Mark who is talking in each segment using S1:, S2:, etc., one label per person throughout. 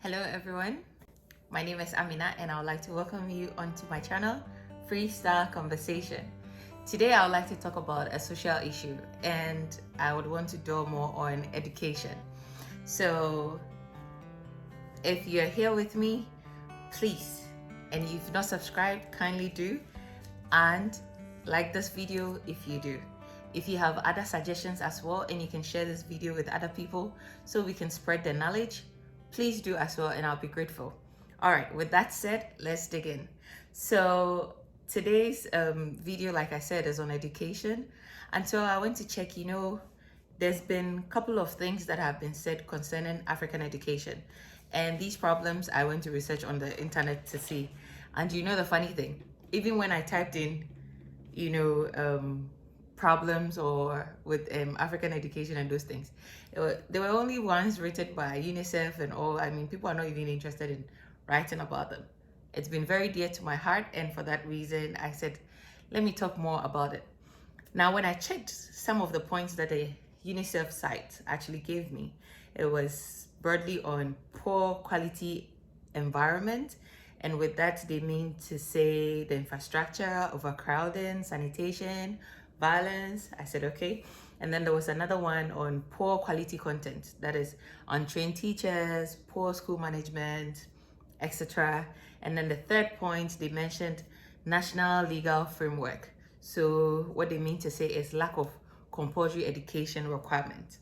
S1: Hello everyone, my name is Amina and I would like to welcome you onto my channel, Freestyle Conversation. Today I would like to talk about a social issue and I would want to dwell more on education. So if you're here with me, please, and if you've not subscribed, kindly do, and like this video if you do. If you have other suggestions as well and you can share this video with other people so we can spread the knowledge, please do as well and I'll be grateful. All right, with that said, let's dig in. So today's video, like I said, is on education. And so I went to check, there's been a couple of things that have been said concerning African education. And these problems I went to research on the internet to see. And the funny thing, even when I typed in, problems or with African education and those things, there were only ones written by UNICEF and all. I mean, people are not even interested in writing about them. It's been very dear to my heart, and for that reason, I said, let me talk more about it. Now, when I checked some of the points that the UNICEF site actually gave me, it was broadly on poor quality environment. And with that, they mean to say the infrastructure, overcrowding, sanitation, violence. I said, okay. And then there was another one on poor quality content, that is untrained teachers, poor school management, etc. And then the third point, they mentioned national legal framework. So what they mean to say is lack of compulsory education requirement.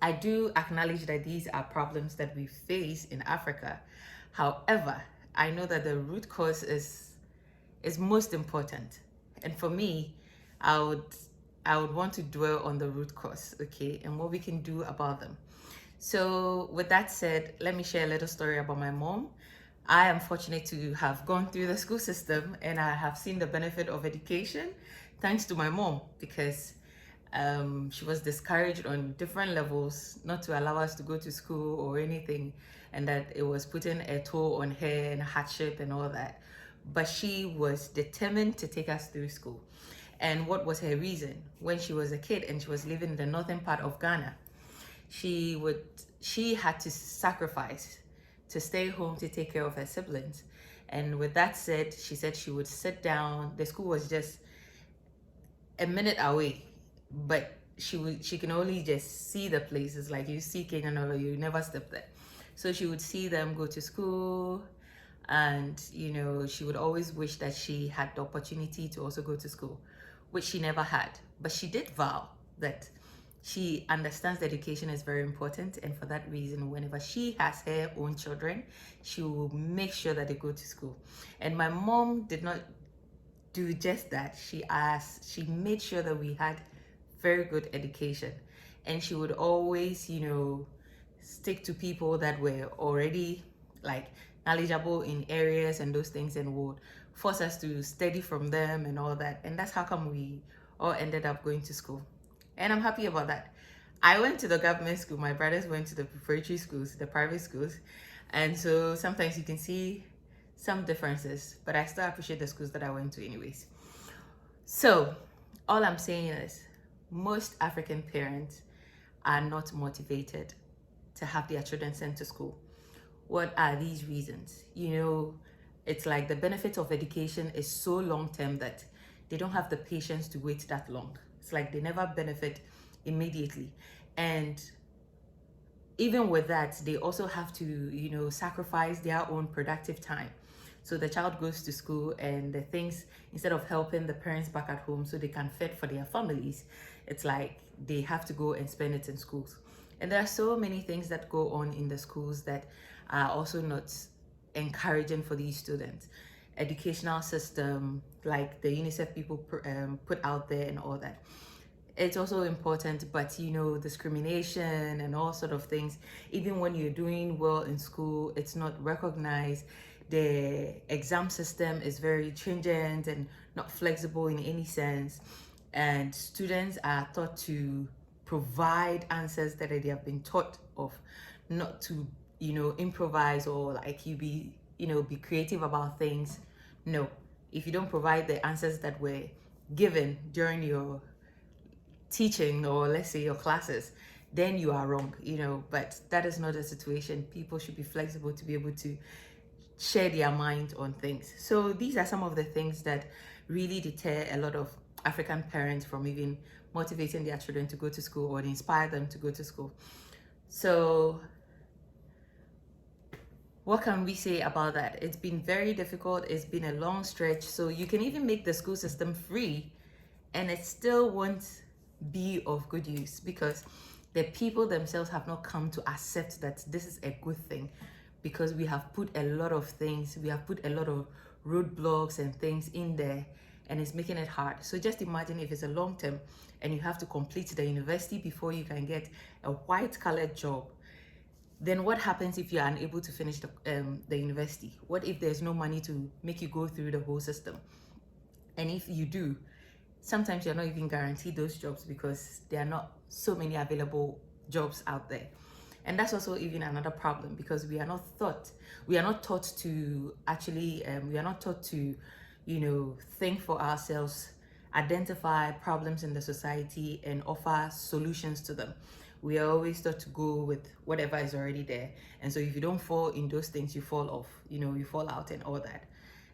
S1: I do acknowledge that these are problems that we face in Africa. However, I know that the root cause is most important. And for me, I would want to dwell on the root cause, okay, and what we can do about them. So with that said, let me share a little story about my mom. I am fortunate to have gone through the school system and I have seen the benefit of education thanks to my mom, because she was discouraged on different levels not to allow us to go to school or anything, and that it was putting a toll on her and hardship and all that. But she was determined to take us through school. And what was her reason? When she was a kid and she was living in the northern part of Ghana, she had to sacrifice to stay home to take care of her siblings. And with that said, she said she would sit down. The school was just a minute away, but she can only just see the places, like you see Kenya, or you never step there. So she would see them go to school, and she would always wish that she had the opportunity to also go to school, which she never had. But she did vow that she understands that education is very important, and for that reason, whenever she has her own children, she will make sure that they go to school. And my mom did not do just that. She made sure that we had very good education, and she would always stick to people that were already like knowledgeable in areas and those things, and would force us to study from them and all that. And that's how come we all ended up going to school, and I'm happy about that. I went to the government school, my brothers went to the preparatory schools, the private schools, and so sometimes you can see some differences, but I still appreciate the schools that I went to anyways. So all I'm saying is most African parents are not motivated to have their children sent to school. What are these reasons? It's like the benefit of education is so long-term that they don't have the patience to wait that long. It's like they never benefit immediately. And even with that, they also have to, sacrifice their own productive time. So the child goes to school, and the things, instead of helping the parents back at home so they can fend for their families, it's like they have to go and spend it in schools. And there are so many things that go on in the schools that are also not encouraging for these students. Educational system, like the UNICEF people put out there and all that. It's also important, but discrimination and all sort of things. Even when you're doing well in school, it's not recognized. The exam system is very stringent and not flexible in any sense. And students are taught to provide answers that they have been taught of, not to, improvise or like be creative about things. No, if you don't provide the answers that were given during your teaching, or let's say your classes, then you are wrong, but that is not the situation. People should be flexible to be able to share their mind on things. So these are some of the things that really deter a lot of African parents from even motivating their children to go to school or inspire them to go to school. So what can we say about that? It's been very difficult. It's been a long stretch. So you can even make the school system free and it still won't be of good use because the people themselves have not come to accept that this is a good thing, because we have put a lot of things, we have put a lot of roadblocks and things in there, and it's making it hard. So just imagine if it's a long term and you have to complete the university before you can get a white collar job. Then what happens if you're unable to finish the university? What if there's no money to make you go through the whole system? And if you do, sometimes you're not even guaranteed those jobs because there are not so many available jobs out there. And that's also even another problem, because we are not taught to actually, we are not taught to, think for ourselves, identify problems in the society and offer solutions to them. We are always taught to go with whatever is already there. And so if you don't fall in those things, you fall off, you fall out and all that.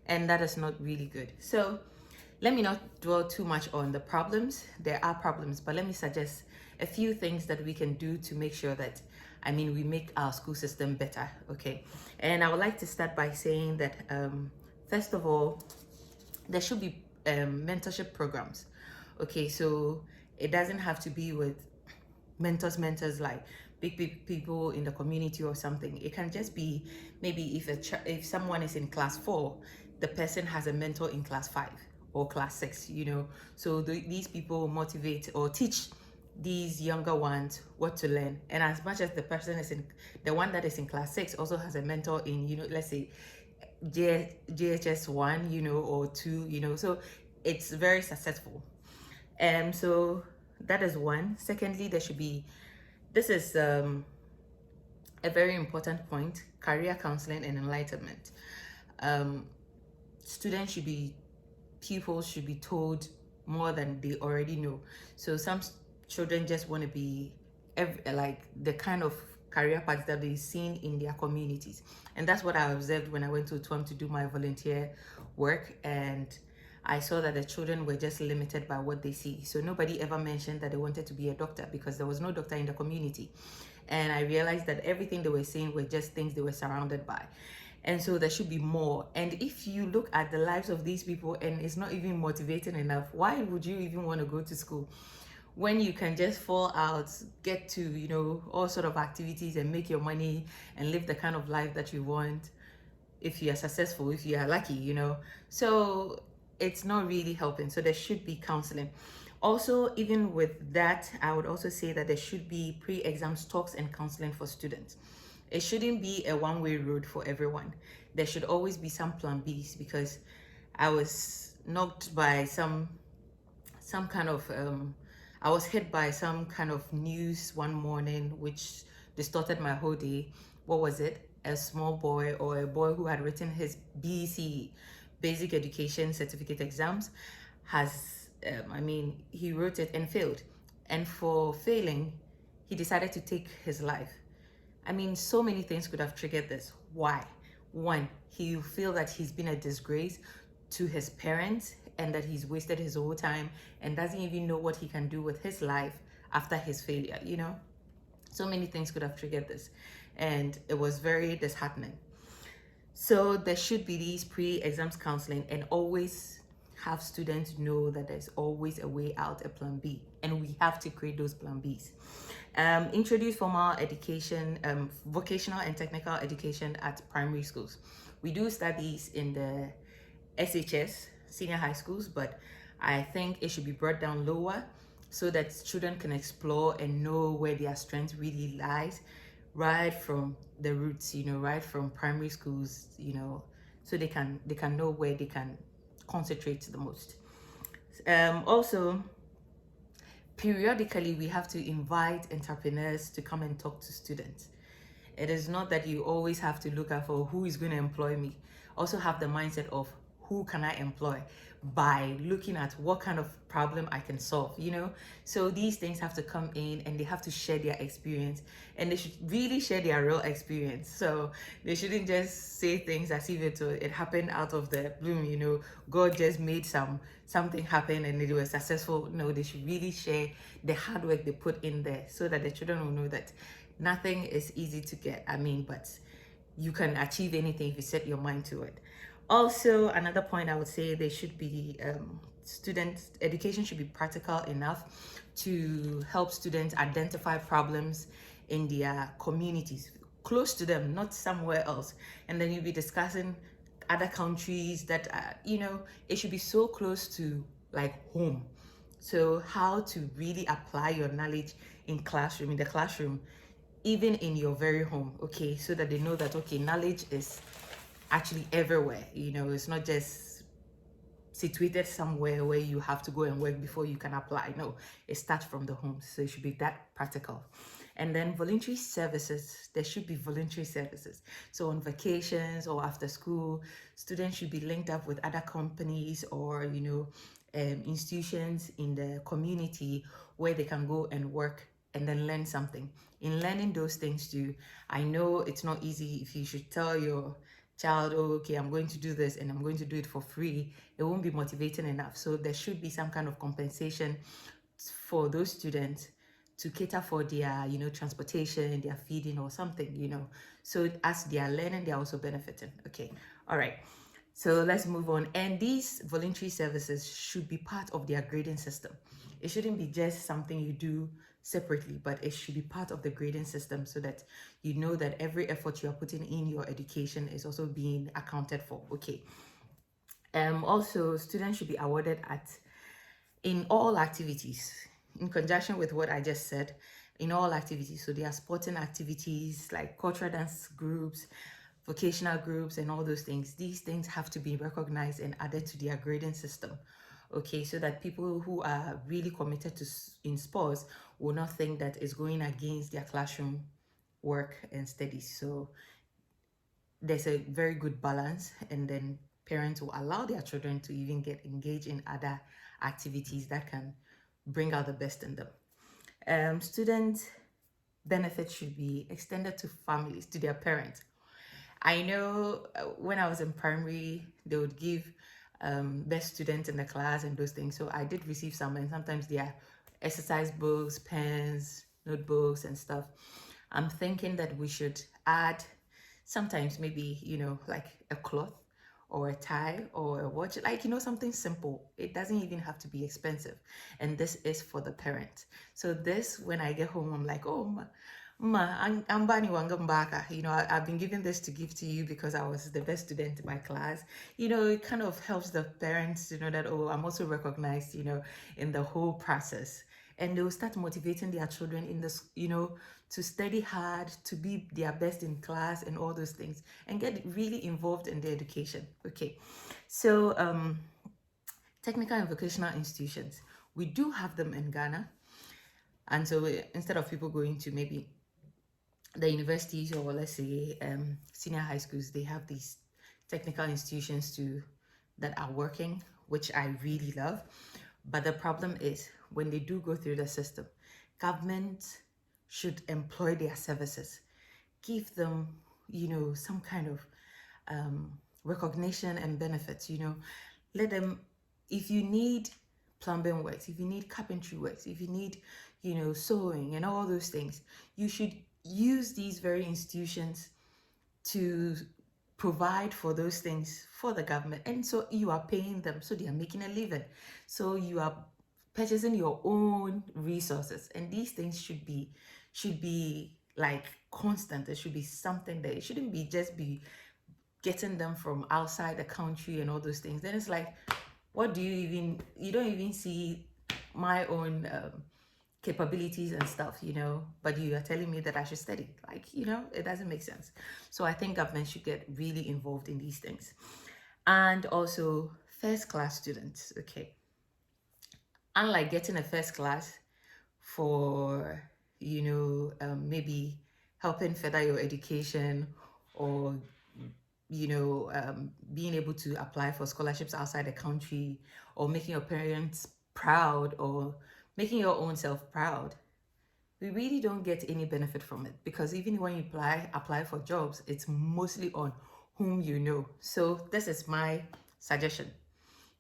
S1: And that is not really good. So let me not dwell too much on the problems. There are problems, but let me suggest a few things that we can do to make sure that, we make our school system better, okay? And I would like to start by saying that, first of all, there should be mentorship programs, okay? So it doesn't have to be with mentors like big people in the community or something. It can just be maybe if someone is in class 4, the person has a mentor in class 5 or class 6, so these people motivate or teach these younger ones what to learn. And as much as the one that is in class 6 also has a mentor in, let's say JHS 1, or 2, so it's very successful. And so that is one. Secondly, this is a very important point, career counseling and enlightenment. Pupils should be told more than they already know. So some children just want to be like the kind of career paths that they've seen in their communities. And that's what I observed when I went to TWAM to do my volunteer work. And I saw that the children were just limited by what they see. So nobody ever mentioned that they wanted to be a doctor because there was no doctor in the community. And I realized that everything they were saying were just things they were surrounded by. And so there should be more. And if you look at the lives of these people and it's not even motivating enough, why would you even want to go to school when you can just fall out, get to, all sort of activities and make your money and live the kind of life that you want if you are successful, if you are lucky, So it's not really helping. So there should be counseling. Also, even with that, I would also say that there should be pre-exam talks and counseling for students. It shouldn't be a one-way road for everyone. There should always be some plan Bs, because I was knocked by I was hit by some kind of news one morning which distorted my whole day. What was it? A small boy, or a boy who had written his BEC, Basic Education Certificate exams, he wrote it and failed. And for failing, he decided to take his life. So many things could have triggered this. Why? One, he feel that he's been a disgrace to his parents and that he's wasted his whole time and doesn't even know what he can do with his life after his failure, So many things could have triggered this, and it was very disheartening. So there should be these pre-exams counseling, and always have students know that there's always a way out, a plan B, and we have to create those plan Bs. Introduce formal education, vocational and technical education at primary schools. We do studies in the SHS, senior high schools, but I think it should be brought down lower so that children can explore and know where their strength really lies, right from the roots, right from primary schools, so they can know where they can concentrate the most. Also, periodically we have to invite entrepreneurs to come and talk to students. It is not that you always have to look out for who is going to employ me. Also have the mindset of who can I employ by looking at what kind of problem I can solve, you know? So these things have to come in and they have to share their experience, and they should really share their real experience. So they shouldn't just say things as if it happened out of the bloom, you know, God just made something happen and they were successful. No, they should really share the hard work they put in there so that the children will know that nothing is easy to get. I mean, but you can achieve anything if you set your mind to it. Also, another point I would say, they should be students education should be practical enough to help students identify problems in their communities, close to them, not somewhere else. And then you'll be discussing other countries that you know, it should be so close to like home. So how to really apply your knowledge in the classroom, even in your very home, okay, so that they know that, okay, knowledge is actually everywhere, you know, it's not just situated somewhere where you have to go and work before you can apply. No, it starts from the home, so it should be that practical. And then voluntary services, there should be voluntary services. So on vacations or after school, students should be linked up with other companies or, you know, institutions in the community where they can go and work and then learn something. In learning those things too, I know it's not easy if you should tell your child, oh, okay, I'm going to do this and I'm going to do it for free. It won't be motivating enough. So there should be some kind of compensation for those students to cater for their, you know, transportation, their feeding or something, you know. So as they are learning, they're also benefiting. Okay, all right. So let's move on. And these voluntary services should be part of their grading system. It shouldn't be just something you do separately, but it should be part of the grading system so that you know that every effort you are putting in your education is also being accounted for. Okay. Also, students should be awarded in all activities, in conjunction with what I just said, in all activities. So there are sporting activities like cultural dance groups, vocational groups, and all those things. These things have to be recognized and added to their grading system. Okay, so that people who are really committed to in sports will not think that it's going against their classroom work and studies. So there's a very good balance, and then parents will allow their children to even get engaged in other activities that can bring out the best in them. Student benefits should be extended to families, to their parents. I know when I was in primary, they would give best student in the class and those things. So I did receive some, and sometimes they are exercise books, pens, notebooks, and stuff. I'm thinking that we should add sometimes maybe, you know, like a cloth or a tie or a watch, like, you know, something simple. It doesn't even have to be expensive. And this is for the parent. So this, when I get home, I'm like, oh, I'm Bani Wangambaka. You know, I've been given this to give to you because I was the best student in my class. You know, it kind of helps the parents to know that, oh, I'm also recognized, you know, in the whole process. And they'll start motivating their children in this, you know, to study hard, to be their best in class and all those things, and get really involved in their education. Okay. So technical and vocational institutions, we do have them in Ghana. And so instead of people going to maybe the universities or let's say senior high schools, they have these technical institutions too that are working, which I really love. But the problem is when they do go through the system, government should employ their services, give them, you know, some kind of recognition and benefits, you know, let them, if you need plumbing works, if you need carpentry works, if you need, you know, sewing and all those things, you should use these very institutions to provide for those things for the government. And so you are paying them, so they are making a living. So you are purchasing your own resources, and these things should be like constant. It should be something that it shouldn't be just be getting them from outside the country and all those things. Then it's like, what do you don't even see my own capabilities and stuff, you know, but you are telling me that I should study. Like, you know, it doesn't make sense. So I think government should get really involved in these things. And also first class students. Okay, unlike getting a first class for, you know, maybe helping further your education or being able to apply for scholarships outside the country, or making your parents proud, or making your own self proud, we really don't get any benefit from it, because even when you apply for jobs, it's mostly on whom you know. So this is my suggestion.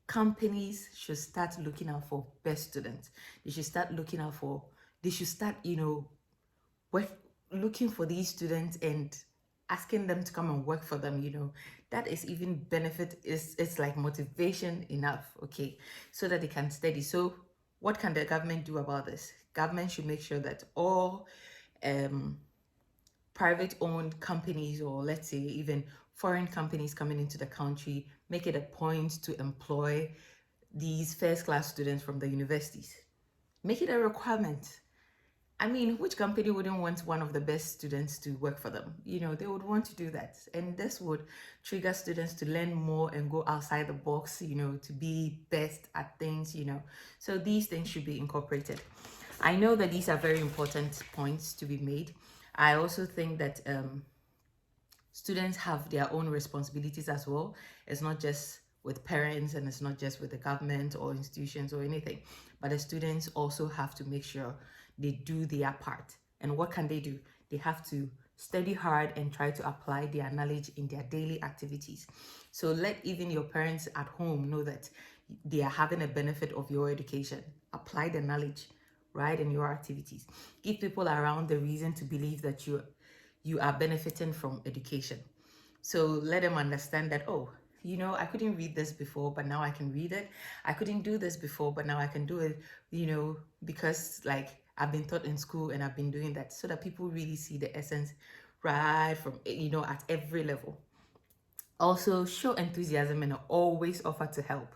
S1: Companies should start looking out for best students. They should start, work, looking for these students and asking them to come and work for them. That is even benefit, is it's like motivation enough, okay, so that they can study. So what can the government do about this? Government should make sure that all private owned companies, or let's say even foreign companies coming into the country, make it a point to employ these first class students from the universities. Make it a requirement. I mean, which company wouldn't want one of the best students to work for them? They would want to do that. And this would trigger students to learn more and go outside the box, to be best at things. So these things should be incorporated. I know that these are very important points to be made. I also think that students have their own responsibilities as well. It's not just with parents, and it's not just with the government or institutions or anything, but the students also have to make sure they do their part. And what can they do? They have to study hard and try to apply their knowledge in their daily activities. So let even your parents at home know that they are having a benefit of your education. Apply the knowledge, right, in your activities. Give people around the reason to believe that you are benefiting from education. So let them understand that, oh, I couldn't read this before, but now I can read it. I couldn't do this before, but now I can do it, because like I've been taught in school and I've been doing that, so that people really see the essence right from, at every level. Also, show enthusiasm and always offer to help.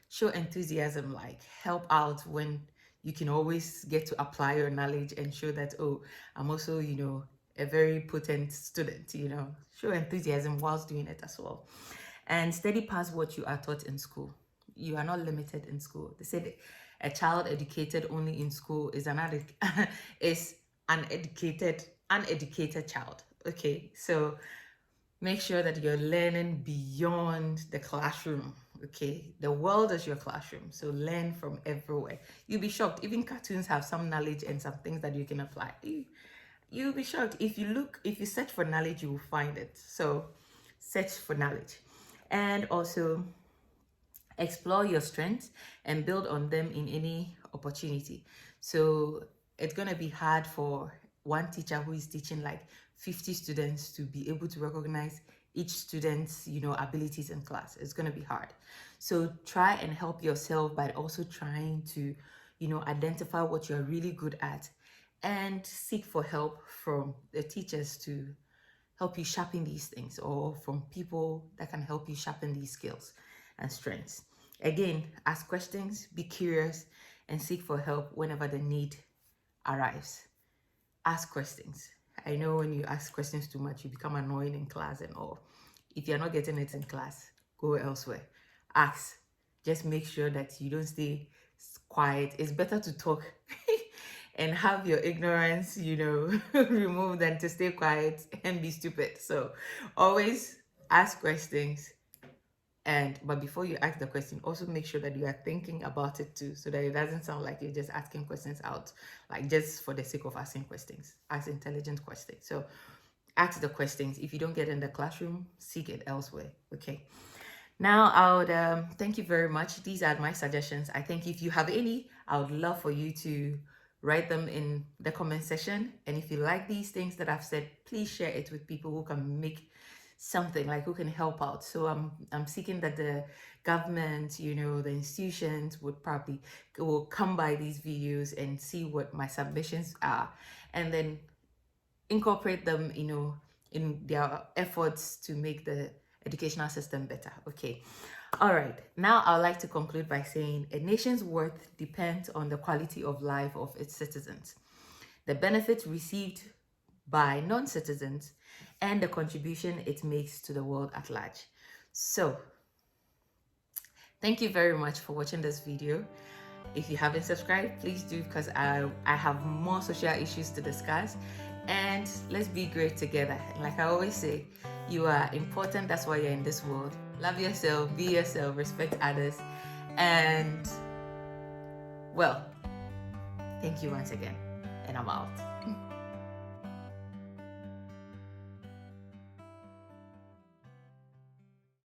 S1: Show enthusiasm, like help out when you can always get to apply your knowledge and show that, oh, I'm also, a very potent student. Show enthusiasm whilst doing it as well. And study past what you are taught in school. You are not limited in school. They said a child educated only in school is is an uneducated child. Okay, so make sure that you're learning beyond the classroom. Okay, the world is your classroom, so learn from everywhere. You'll be shocked. Even cartoons have some knowledge and some things that you can apply. You'll be shocked. If you search for knowledge, you will find it. So search for knowledge. And also explore your strengths and build on them in any opportunity. So it's going to be hard for one teacher who is teaching like 50 students to be able to recognize each student's abilities in class. It's going to be hard. So try and help yourself by also trying to identify what you're really good at, and seek for help from the teachers to help you sharpen these things, or from people that can help you sharpen these skills and strengths. Again, ask questions, be curious, and seek for help whenever the need arrives. Ask questions. I know when you ask questions too much, you become annoying in class and all. If you're not getting it in class, go elsewhere. Ask. Just make sure that you don't stay quiet. It's better to talk and have your ignorance, removed, than to stay quiet and be stupid. So always ask questions. But before you ask the question, also make sure that you are thinking about it too, so that it doesn't sound like you're just asking questions out, like just for the sake of asking questions. Ask intelligent questions. So ask the questions. If you don't get in the classroom, seek it elsewhere. Okay. Now, I would thank you very much. These are my suggestions. I think if you have any, I would love for you to write them in the comment section. And if you like these things that I've said, please share it with people who can make something, like who can help out. So I'm seeking that the government, the institutions will come by these videos and see what my submissions are, and then incorporate them, in their efforts to make the educational system better. Okay. All right. Now I'd like to conclude by saying a nation's worth depends on the quality of life of its citizens, the benefits received by non-citizens, and the contribution it makes to the world at large. So thank you very much for watching this video. If you haven't subscribed, please do, because I have more social issues to discuss. and let's be great together. Like I always say, you are important, that's why you're in this world. Love yourself, be yourself, respect others, and well, thank you once again, and I'm out.